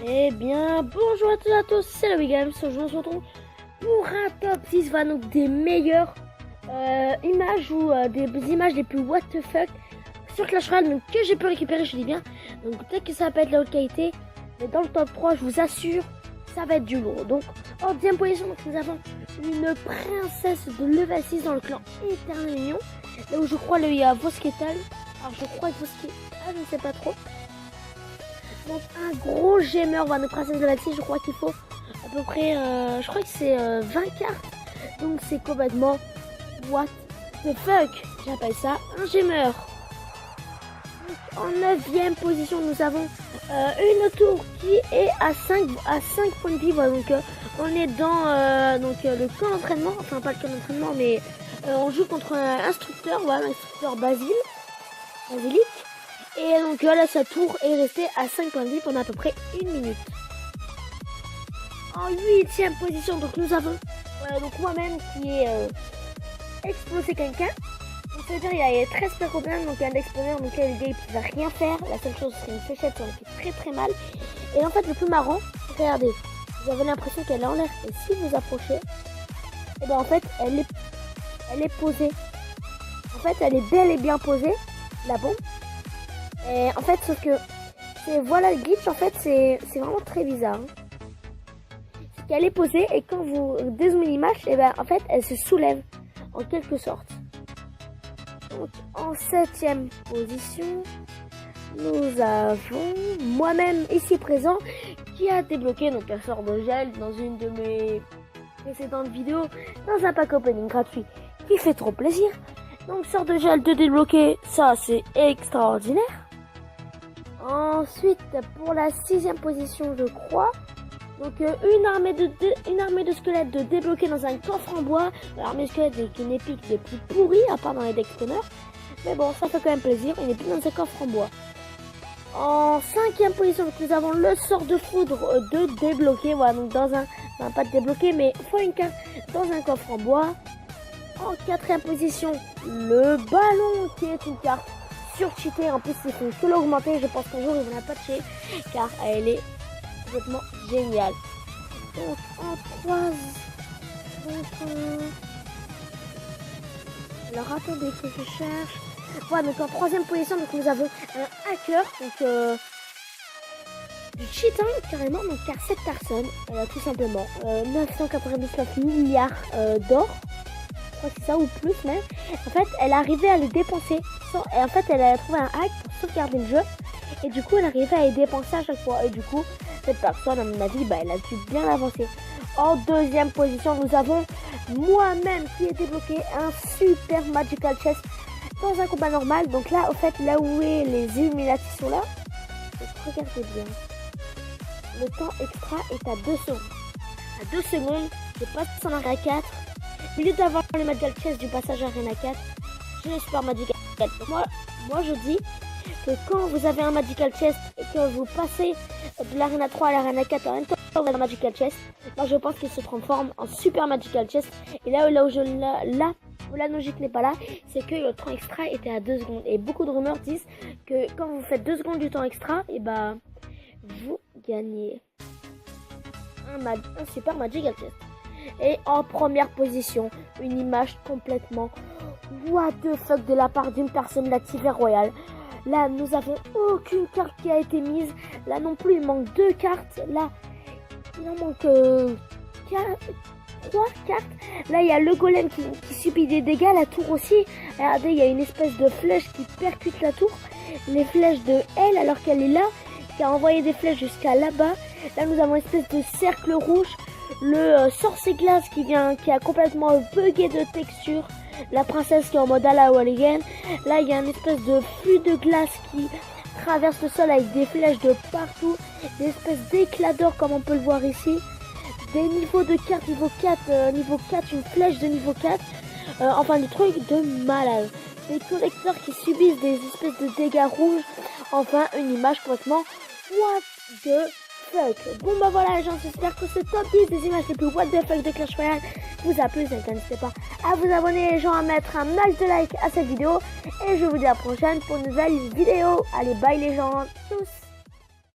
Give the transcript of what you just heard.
Eh bien, bonjour à tous c'est le Wigams. Aujourd'hui, on se retrouve pour un top 6, voilà, donc des meilleures images ou des images les plus what the fuck sur Clash Royale, donc que j'ai pu récupérer, je dis bien. Donc peut-être que ça va pas être la haute qualité, mais dans le top 3, je vous assure, ça va être du lourd. Donc en deuxième position, donc, nous avons une princesse de level 6 dans le clan Éternel Union, là où je crois il y a Vosketal. Alors je crois que Vosketal, je ne sais pas trop. Donc un gros gemmer, voilà, notre princesse de la 6, je crois qu'il faut à peu près, je crois que c'est 20 cartes. Donc c'est complètement what the fuck, j'appelle ça un gemmer. En 9ème position, nous avons une tour qui est à 5 points de vie. Voilà, donc on est dans le camp d'entraînement, enfin pas le camp d'entraînement, mais on joue contre un instructeur, voilà, l'instructeur Basilic. Et donc là, sa tour est restée à 5 points de vie pendant à peu près 1 minute. En 8ème position, donc nous avons donc moi-même qui ai explosé quelqu'un. Donc ça veut dire il y a 13 problèmes, donc il y a un exploser, donc là, le gars il ne pouvait rien faire. La seule chose c'est une fléchette, ça fait très très mal. Et en fait le plus marrant, regardez, vous avez l'impression qu'elle est en l'air. Et si vous approchez, et ben en fait elle est posée. En fait elle est bel et bien posée, la bombe. Et en fait, sauf que voilà le glitch, en fait c'est vraiment très bizarre. C'est qu'elle est posée et quand vous dézoomez l'image, et ben en fait elle se soulève en quelque sorte. Donc en 7ème position, nous avons moi-même ici présent qui a débloqué donc un sort de gel dans une de mes précédentes vidéos dans un pack opening gratuit qui fait trop plaisir. Donc sort de gel de débloquer, ça c'est extraordinaire. Ensuite, pour la 6ème position, je crois, donc une armée de squelettes de débloquer dans un coffre en bois. L'armée de squelettes est une épique des plus pourries, à part dans les deck spawners. Mais bon, ça fait quand même plaisir, il n'est plus dans un coffre en bois. En 5ème position, donc, nous avons le sort de foudre de débloquer, voilà, donc dans un, enfin pas de débloquer, mais fois une carte dans un coffre en bois. En 4ème position, le ballon qui est une carte surcheatée, en plus ils font que l'augmenter, je pense qu'un jour ils vont la patcher car elle est complètement géniale. Donc en 3, alors attendez que je cherche. Voilà, donc en 3ème position, donc nous avons un hacker, donc du cheat carrément, donc car cette personne, elle a tout simplement 999 milliards d'or. C'est ça ou plus même. En fait elle arrivait à les dépenser et en fait elle a trouvé un hack pour sauvegarder le jeu et du coup elle arrivait à les dépenser à chaque fois et du coup cette personne à mon avis elle a dû bien avancer. En 2ème position nous avons moi-même qui ai débloqué un super magical chest dans un combat normal. Donc là au fait là où est les Illuminati sont là, regardez bien, le temps extra est à 2 secondes. À 2 secondes je passe en arena 4. Au lieu d'avoir le Magical Chest du passage Arena 4, j'ai le Super Magical Chest. Moi je dis que quand vous avez un Magical Chest et que vous passez de l'Arena 3 à l'Arena 4 en même temps vous avez un Magical Chest, moi je pense qu'il se transforme en Super Magical Chest. Et là où la logique n'est pas là, c'est que le temps extra était à 2 secondes. Et beaucoup de rumeurs disent que quand vous faites 2 secondes du temps extra, et bah vous gagnez un Super Magical Chest. Et en première position, une image complètement what the fuck de la part d'une personne d'activer royal. Là, nous avons aucune carte qui a été mise. Là non plus, il manque 2 cartes. Là, il en manque 3 cartes. Là, il y a le golem qui subit des dégâts. La tour aussi. Regardez, il y a une espèce de flèche qui percute la tour. Les flèches de elle, alors qu'elle est là, qui a envoyé des flèches jusqu'à là-bas. Là, nous avons une espèce de cercle rouge. Le sorcier glace qui a complètement bugué de texture. La princesse qui est en mode à la Walligan. Là il y a une espèce de flux de glace qui traverse le sol avec des flèches de partout. Des espèces d'éclats d'or comme on peut le voir ici. Des niveaux de cartes niveau 4, niveau 4, une flèche de niveau 4. Enfin des trucs de malade. Des collecteurs qui subissent des espèces de dégâts rouges. Enfin une image complètement what the fuck. Bon bah voilà les gens, j'espère que ce top 10 des images les plus what the fuck de Clash Royale vous a plu. N'hésitez pas à vous abonner les gens, à mettre un max de like à cette vidéo et je vous dis à la prochaine pour une nouvelle vidéo. Allez bye les gens tous.